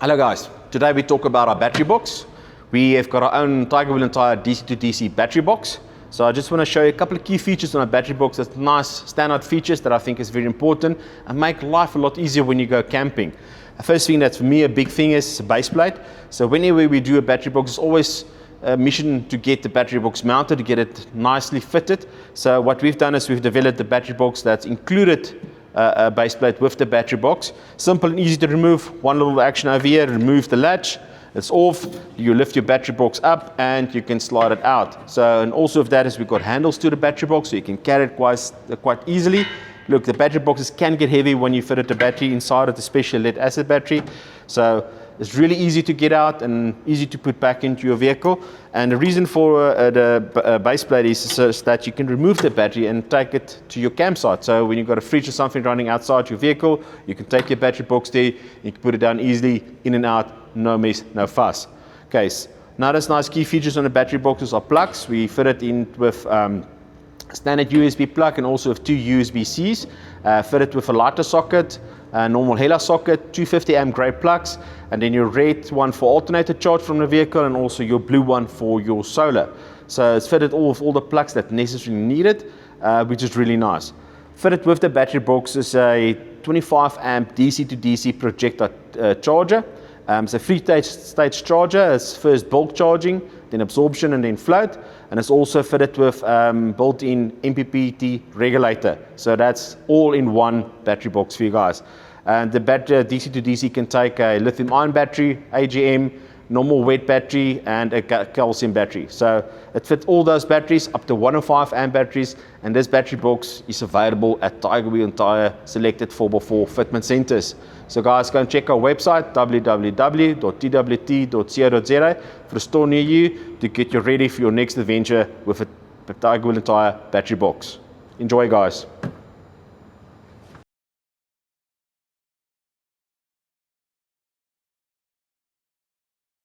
Hello guys, today we talk about our battery box. We have got our own Tiger Wheel and Tyre DC to DC battery box. So I just want to show you a couple of key features on our battery box. That's nice standout features that I think is very important and make life a lot easier when you go camping. The first thing that's for me a big thing is base plate. So whenever we do a battery box, it's always a mission to get the battery box mounted, to get it nicely fitted. So what we've done is we've developed the battery box that's included a base plate with the battery box. Simple and easy to remove. One little action over here, remove the latch. It's off. You lift your battery box up and you can slide it out. So, and also with that is we've got handles to the battery box, so you can carry it quite easily. Look, the battery boxes can get heavy when you fit it the battery inside of the special lead acid battery. So it's really easy to get out and easy to put back into your vehicle. And the reason for the base plate is so that you can remove the battery and take it to your campsite. So when you've got a fridge or something running outside your vehicle, you can take your battery box there, you can put it down easily, in and out, no mess, no fuss. Okay, so now that's nice key features on the battery boxes are plugs. We fit it in with standard USB plug and also with two USB-Cs. Fit it with a lighter socket, normal Hella socket, 250 amp grey plugs, and then your red one for alternator charge from the vehicle and also your blue one for your solar. So it's fitted all with all the plugs that necessarily needed, which is really nice. Fitted with the battery box is a 25 amp DC to DC projector charger. It's a three-stage charger. It's first bulk charging, then absorption, and then float. And it's also fitted with built-in MPPT regulator. So that's all in one battery box for you guys. And the battery DC to DC can take a lithium-ion battery, AGM, normal wet battery, and a calcium battery. So it fits all those batteries up to 105 amp batteries. And this battery box is available at Tiger Wheel and Tyre selected 4x4 fitment centers. So guys, go and check our website, www.twt.co.za, for a store near you to get you ready for your next adventure with a Tiger Wheel and Tyre battery box. Enjoy, guys.